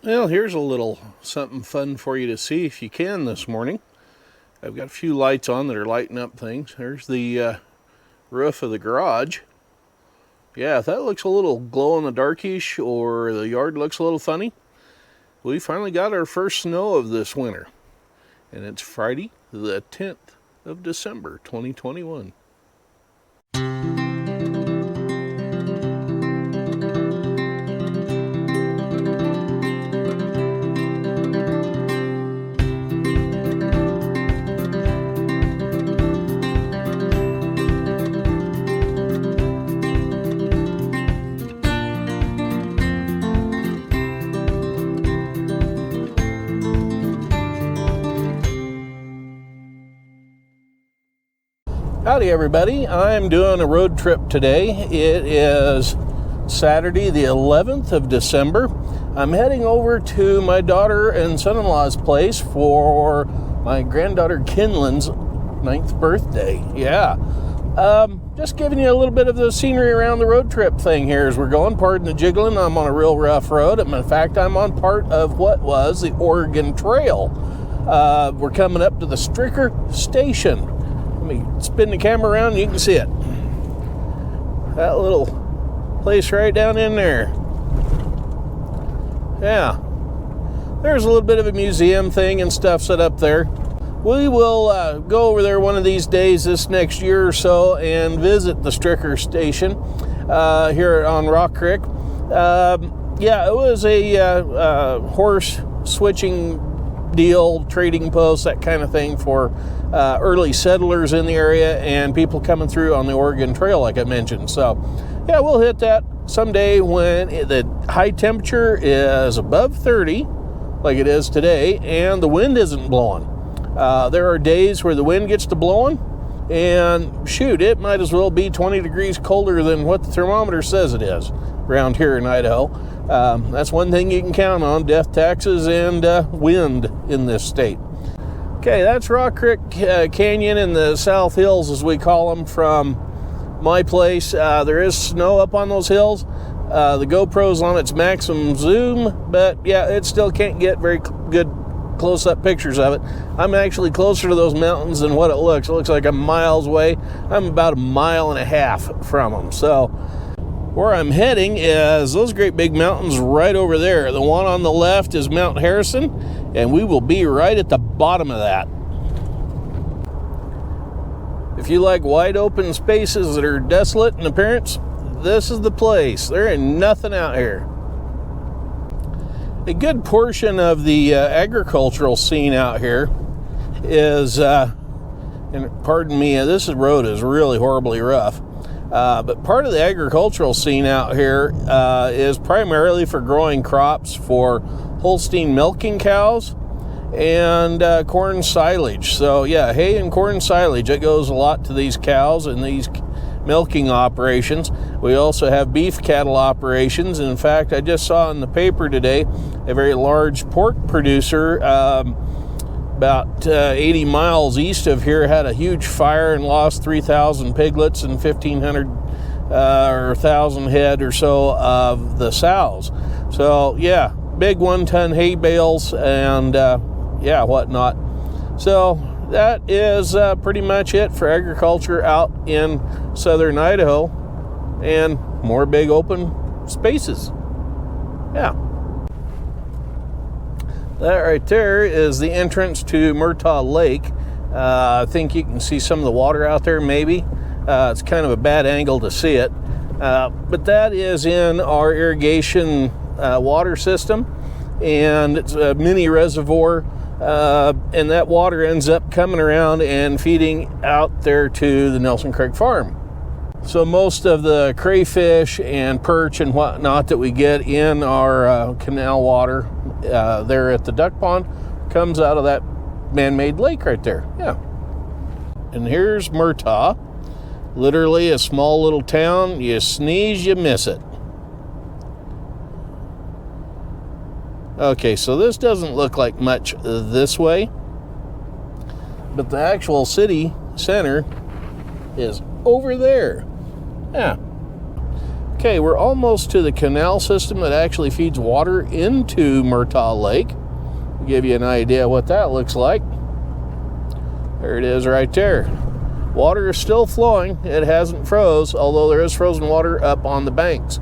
Well, here's a little something fun for you to see if you can this morning. I've got a few lights on that are lighting up things. There's the roof of the garage. Yeah, if that looks a little glow in the darkish or the yard looks a little funny, we finally got our first snow of this winter. And it's Friday, the 10th of December, 2021. Howdy everybody, I'm doing a road trip today. It is Saturday the 11th of December. I'm heading over to my daughter and son-in-law's place for my granddaughter Kinlan's 9th birthday. Yeah, just giving you a little bit of the scenery around the road trip thing here as we're going. Pardon the jiggling, I'm on a real rough road. In fact, I'm on part of what was the Oregon Trail. We're coming up to the Stricker Station. Let me spin the camera around and you can see it. That little place right down in there. Yeah. There's a little bit of a museum thing and stuff set up there. We will go over there one of these days this next year or so and visit the Stricker Station here on Rock Creek. Yeah, it was a horse switching deal, trading post, that kind of thing for early settlers in the area and people coming through on the Oregon Trail, like I mentioned. So, yeah, we'll hit that someday when the high temperature is above 30, like it is today, and the wind isn't blowing. There are days where the wind gets to blowing, and shoot, it might as well be 20 degrees colder than what the thermometer says it is around here in Idaho. That's one thing you can count on, death taxes and wind in this state. Okay, that's Rock Creek Canyon in the South Hills, as we call them, from my place. There is snow up on those hills. The GoPro's on its maximum zoom, but yeah, it still can't get very good close-up pictures of it. I'm actually closer to those mountains than what it looks. It looks like I'm miles away. I'm about a mile and a half from them. So where I'm heading is those great big mountains right over there. The one on the left is Mount Harrison, and we will be right at the bottom of that. If you like wide open spaces that are desolate in appearance, this is the place. There ain't nothing out here. A good portion of the agricultural scene out here is, and pardon me, this road is really horribly rough. But part of the agricultural scene out here is primarily for growing crops for Holstein milking cows and corn silage. So yeah, hay and corn silage, it goes a lot to these cows and these milking operations. We also have beef cattle operations. In fact, I just saw in the paper today a very large pork producer about 80 miles east of here had a huge fire and lost 3,000 piglets and 1,500 or 1,000 head or so of the sows. So yeah, big 1-ton hay bales and yeah, whatnot. So that is pretty much it for agriculture out in southern Idaho, and more big open spaces. Yeah. That right there is the entrance to Murtaugh Lake. I think you can see some of the water out there, maybe. It's kind of a bad angle to see it. But that is in our irrigation water system, and it's a mini reservoir, and that water ends up coming around and feeding out there to the Nelson Creek Farm. So most of the crayfish and perch and whatnot that we get in our canal water there at the duck pond comes out of that man-made lake right there. Yeah. And here's Murtaugh, literally a small little town. You sneeze, you miss it. Okay, so this doesn't look like much this way, but the actual city center is over there. Yeah. Okay. Okay, we're almost to the canal system that actually feeds water into Murtaugh Lake. To give you an idea what that looks like. There it is right there. Water is still flowing. It hasn't froze, although there is frozen water up on the banks.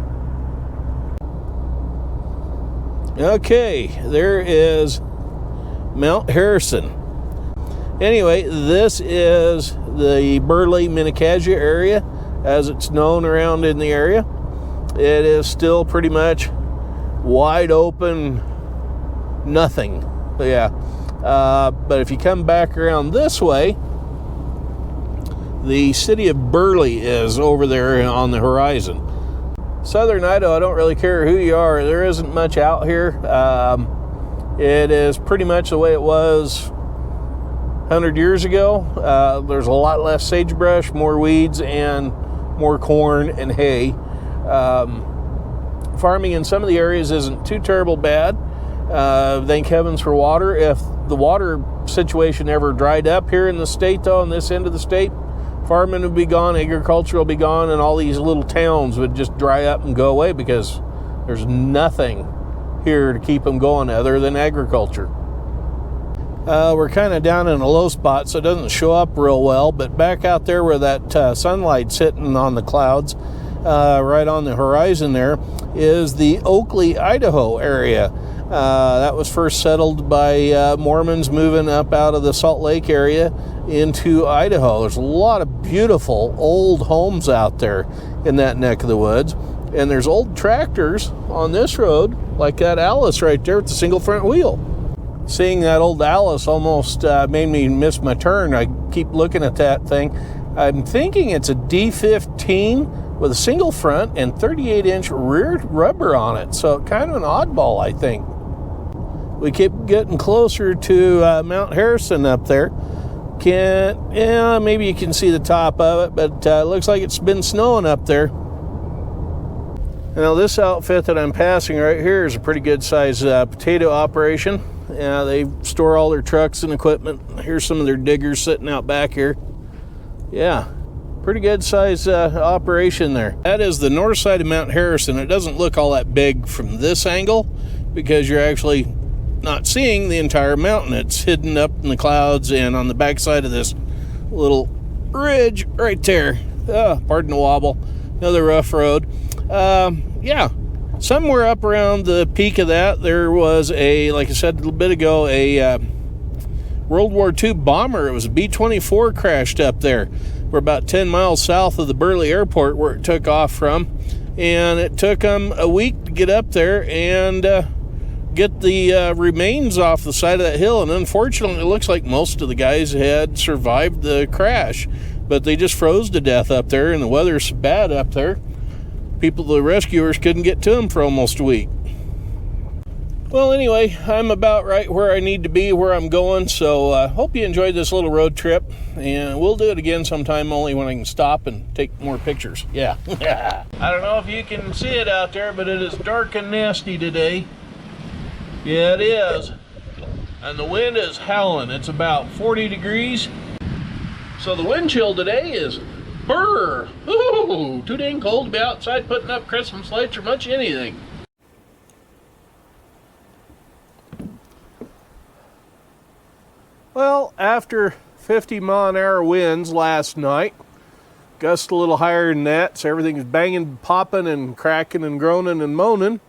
Okay, there is Mount Harrison. Anyway, this is the Burley-Minnecasia area, as it's known around in the area. It is still pretty much wide open, nothing. But if you come back around this way, the city of Burley is over there on the horizon. Southern Idaho, I don't really care who you are, there isn't much out here. It is pretty much the way it was 100 years ago. There's a lot less sagebrush, more weeds, and more corn and hay. Farming in some of the areas isn't too terrible bad. Thank heavens for water. If the water situation ever dried up here in the state, though, on this end of the state, farming would be gone, agriculture will be gone, and all these little towns would just dry up and go away because there's nothing here to keep them going other than agriculture. We're kind of down in a low spot, so it doesn't show up real well, but back out there where that sunlight's hitting on the clouds, right on the horizon there, is the Oakley, Idaho area. That was first settled by Mormons moving up out of the Salt Lake area into Idaho. There's a lot of beautiful old homes out there in that neck of the woods. And there's old tractors on this road, like that Alice right there with the single front wheel. Seeing that old Alice almost made me miss my turn. I keep looking at that thing. I'm thinking it's a D15 with a single front and 38-inch rear rubber on it. So kind of an oddball, I think. We keep getting closer to Mount Harrison up there. Maybe you can see the top of it, but it looks like it's been snowing up there. Now this outfit that I'm passing right here is a pretty good size potato operation. They store all their trucks and equipment. Here's some of their diggers sitting out back here. Yeah, pretty good size operation there. That is the north side of Mount Harrison. It doesn't look all that big from this angle because you're actually not seeing the entire mountain. It's hidden up in the clouds and on the backside of this little ridge right there. Pardon the wobble. Another rough road. Somewhere up around the peak of that, there was like I said a little bit ago, a World War II bomber. It was a B-24 crashed up there. We're about 10 miles south of the Burley Airport where it took off from. And it took them a week to get up there and get the remains off the side of that hill. And unfortunately, it looks like most of the guys had survived the crash. But they just froze to death up there, and the weather's bad up there. The rescuers couldn't get to them for almost a week. Well, anyway, I'm about right where I need to be, where I'm going, so hope you enjoyed this little road trip, and we'll do it again sometime, only when I can stop and take more pictures. Yeah. I don't know if you can see it out there, but it is dark and nasty today. Yeah, it is. And the wind is howling. It's about 40 degrees. So the wind chill today is brr. Ooh, too dang cold to be outside putting up Christmas lights or much anything. Well, after 50-mile-an-hour winds last night, gust a little higher than that, so everything's banging, popping, and cracking, and groaning, and moaning.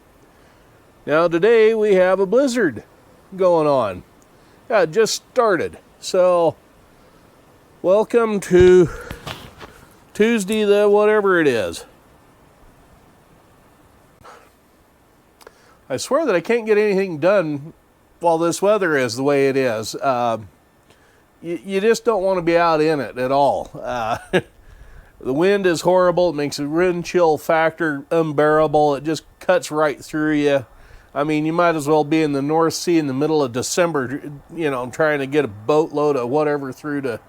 Now today we have a blizzard going on. Yeah, it just started. So, welcome to Tuesday, the whatever it is. I swear that I can't get anything done while this weather is the way it is. You just don't want to be out in it at all. The wind is horrible. It makes the wind chill factor unbearable. It just cuts right through you. I mean, you might as well be in the North Sea in the middle of December, trying to get a boatload of whatever through to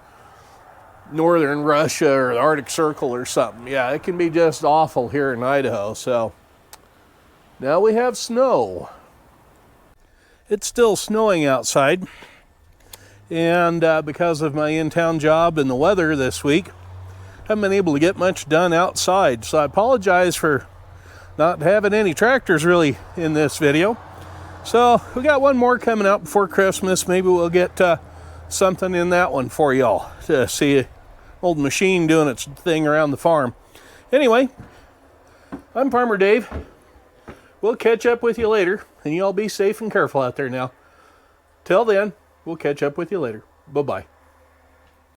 northern Russia or the Arctic Circle or something. Yeah, it can be just awful here in Idaho. So now we have snow. It's still snowing outside. And because of my in-town job and the weather this week, I haven't been able to get much done outside. So I apologize for not having any tractors really in this video. So we got one more coming out before Christmas. Maybe we'll get something in that one for y'all to see an old machine doing its thing around the farm. Anyway, I'm Farmer Dave. We'll catch up with you later, and y'all be safe and careful out there now. Till then, we'll catch up with you later. Bye-bye.